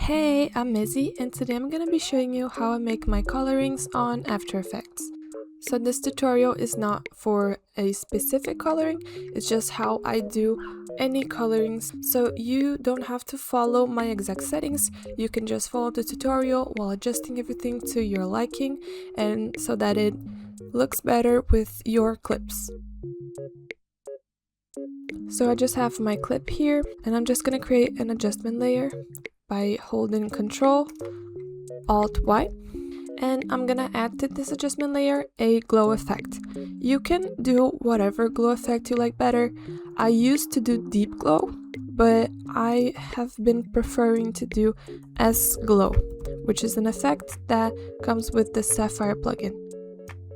Hey, I'm Mizzy, and today I'm gonna be showing you how I make my colorings on After Effects. So this tutorial is not for a specific coloring, it's just how I do any colorings. So you don't have to follow my exact settings, you can just follow the tutorial while adjusting everything to your liking and so that it looks better with your clips. So I just have my clip here and I'm just gonna create an adjustment layer by holding Ctrl Alt Y, and I'm gonna add to this adjustment layer a glow effect. You can do whatever glow effect you like better. I used to do deep glow, but I have been preferring to do S glow, which is an effect that comes with the Sapphire plugin.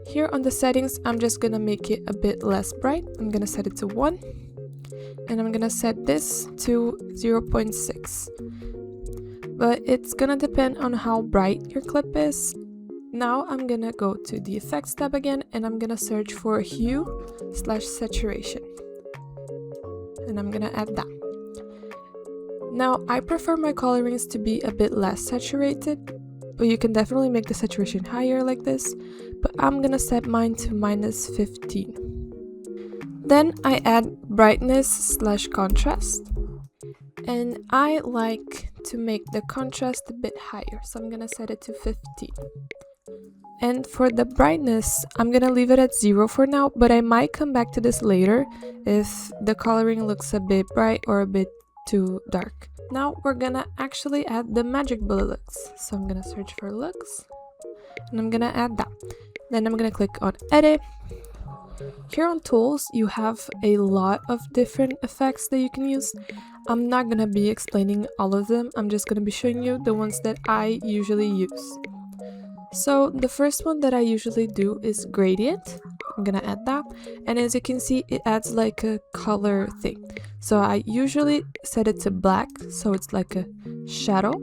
Here on the settings, I'm just gonna make it a bit less bright. I'm gonna set it to 1, and I'm gonna set this to 0.6. But it's gonna depend on how bright your clip is. Now I'm gonna go to the effects tab again and I'm gonna search for hue/saturation, and I'm gonna add that. Now I prefer my colorings to be a bit less saturated, but you can definitely make the saturation higher like this, but I'm gonna set mine to -15. Then I add brightness/contrast, and I like to make the contrast a bit higher, so I'm gonna set it to 15. And for the brightness, I'm gonna leave it at 0 for now, but I might come back to this later if the coloring looks a bit bright or a bit too dark. Now we're gonna actually add the magic bullet looks, so I'm gonna search for looks and I'm gonna add that. Then I'm gonna click on edit. Here on tools, you have a lot of different effects that you can use. I'm not gonna be explaining all of them, I'm just gonna be showing you the ones that I usually use. So the first one that I usually do is gradient. I'm gonna add that, and as you can see, it adds like a color thing. So I usually set it to black, so it's like a shadow,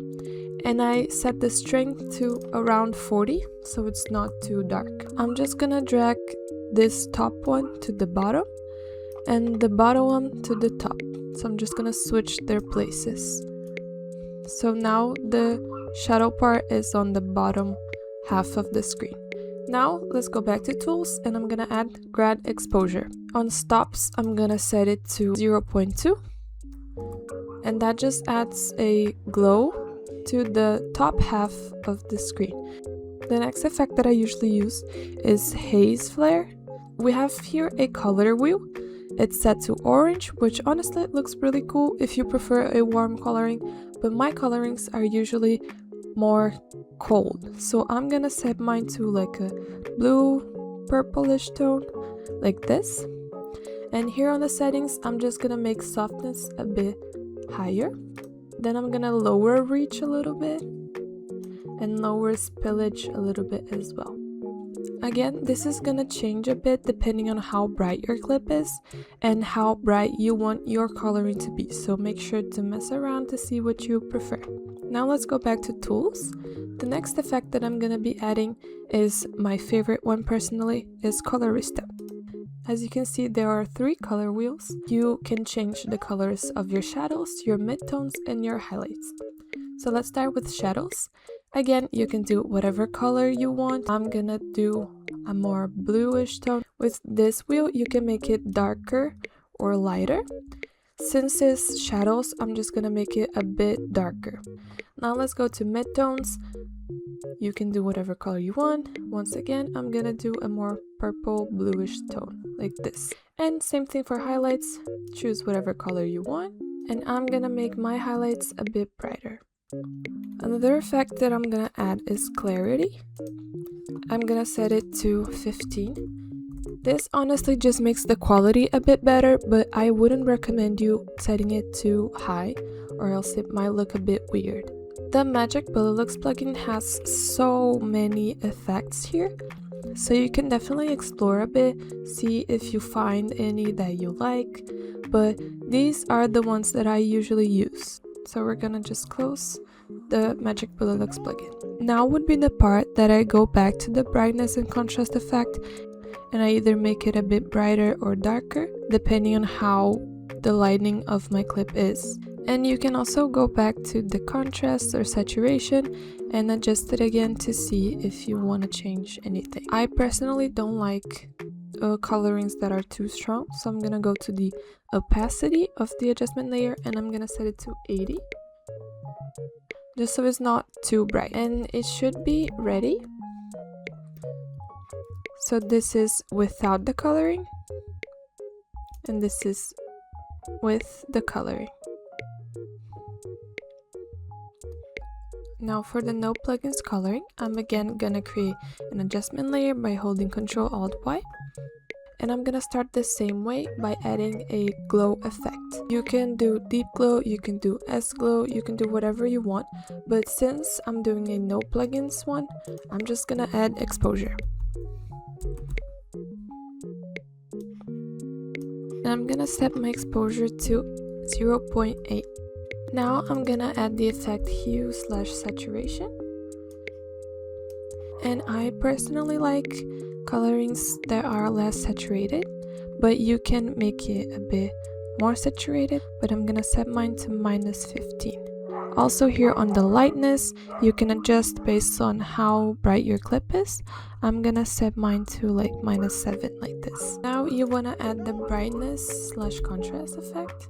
and I set the strength to around 40, so it's not too dark. I'm just gonna drag this top one to the bottom and the bottom one to the top. So I'm just gonna switch their places. So now the shadow part is on the bottom half of the screen. Now let's go back to tools and I'm gonna add grad exposure. On stops, I'm gonna set it to 0.2, and that just adds a glow to the top half of the screen. The next effect that I usually use is haze flare. We have here a color wheel. It's set to orange, which honestly looks really cool if you prefer a warm coloring, but my colorings are usually more cold. So I'm gonna set mine to like a blue purplish tone, like this. And here on the settings, I'm just gonna make softness a bit higher. Then I'm gonna lower reach a little bit and lower spillage a little bit as well. Again, this is gonna change a bit depending on how bright your clip is and how bright you want your coloring to be, so make sure to mess around to see what you prefer. Now let's go back to tools. The next effect that I'm gonna be adding is my favorite one personally, is Colorista. As you can see, there are 3 color wheels. You can change the colors of your shadows, your midtones, and your highlights. So let's start with shadows. Again, you can do whatever color you want. I'm gonna do a more bluish tone. With this wheel, you can make it darker or lighter. Since it's shadows, I'm just gonna make it a bit darker. Now let's go to midtones. You can do whatever color you want. Once again, I'm gonna do a more purple bluish tone, like this. And same thing for highlights. Choose whatever color you want. And I'm gonna make my highlights a bit brighter. Another effect that I'm gonna add is clarity. I'm gonna set it to 15. This honestly just makes the quality a bit better, but I wouldn't recommend you setting it too high or else it might look a bit weird. The Magic Bullet Looks plugin has so many effects here, so you can definitely explore a bit, see if you find any that you like, but these are the ones that I usually use. So we're gonna just close the Magic Bullet Looks plugin. Now would be the part that I go back to the brightness and contrast effect, and I either make it a bit brighter or darker, depending on how the lighting of my clip is. And you can also go back to the contrast or saturation and adjust it again to see if you want to change anything. I personally don't like colorings that are too strong, so I'm gonna go to the opacity of the adjustment layer and I'm gonna set it to 80, just so it's not too bright. And it should be ready. So this is without the coloring and this is with the coloring. Now for the no plugins coloring, I'm again gonna create an adjustment layer by holding Ctrl Alt Y. And I'm gonna start the same way by adding a glow effect. You can do deep glow, you can do S glow, you can do whatever you want, but since I'm doing a no plugins one, I'm just gonna add exposure. And I'm gonna set my exposure to 0.8. Now I'm gonna add the effect hue / saturation. And I personally like colorings that are less saturated, but you can make it a bit more saturated, but I'm gonna set mine to -15. Also here on the lightness, you can adjust based on how bright your clip is. I'm gonna set mine to like -7 like this. Now you wanna add the brightness / contrast effect.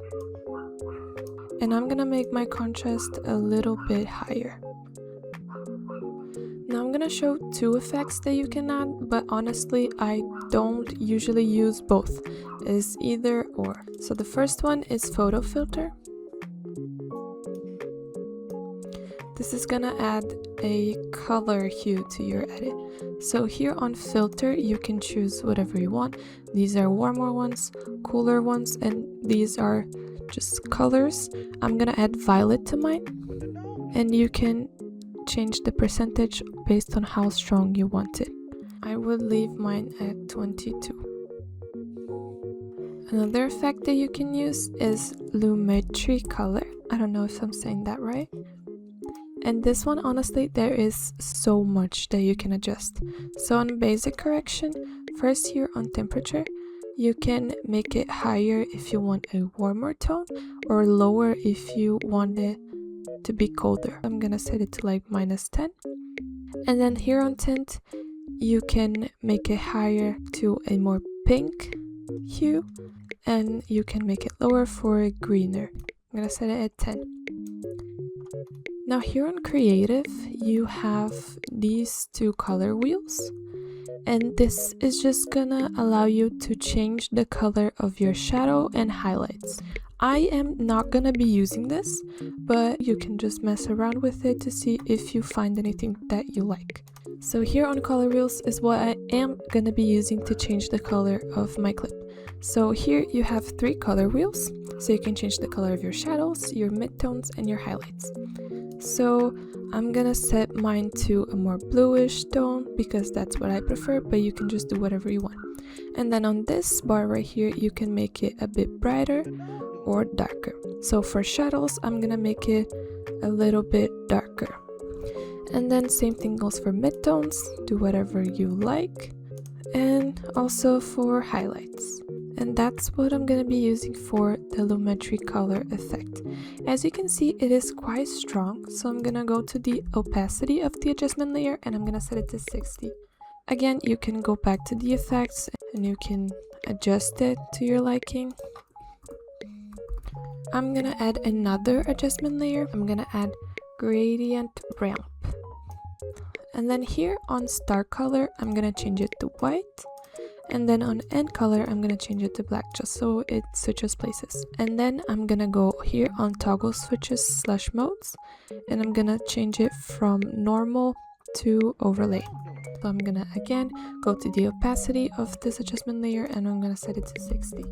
And I'm gonna make my contrast a little bit higher. Now I'm gonna show two effects that you can add, but honestly I don't usually use both. It's either or. So the first one is photo filter. This is gonna add a color hue to your edit. So here on filter you can choose whatever you want. These are warmer ones, cooler ones, and these are just colors. I'm gonna add violet to mine, and you can change the percentage based on how strong you want it. I would leave mine at 22. Another effect that you can use is Lumetri color. I don't know if I'm saying that right. And this one, honestly, there is so much that you can adjust. So on basic correction, first here on temperature, you can make it higher if you want a warmer tone, or lower if you want it to be colder. I'm gonna set it to like -10. And then here on tint, you can make it higher to a more pink hue, and you can make it lower for a greener. I'm gonna set it at 10. Now here on creative, you have these two color wheels, and this is just gonna allow you to change the color of your shadow and highlights. I am not gonna be using this, but you can just mess around with it to see if you find anything that you like. So here on color wheels is what I am gonna be using to change the color of my clip. So here you have 3 color wheels, so you can change the color of your shadows, your midtones, and your highlights. So I'm gonna set mine to a more bluish tone because that's what I prefer, but you can just do whatever you want. And then on this bar right here, you can make it a bit brighter or darker. So for shadows, I'm gonna make it a little bit darker. And then same thing goes for midtones, do whatever you like. And also for highlights. And that's what I'm gonna be using for the Lumetri color effect. As you can see, it is quite strong, so I'm gonna go to the opacity of the adjustment layer and I'm gonna set it to 60. Again, you can go back to the effects and you can adjust it to your liking. I'm gonna add another adjustment layer. I'm gonna add gradient ramp. And then here on star color, I'm gonna change it to white. And then on end color, I'm gonna change it to black just so it switches places. And then I'm gonna go here on toggle switches / modes, and I'm gonna change it from normal to overlay. So I'm gonna again go to the opacity of this adjustment layer and I'm gonna set it to 60.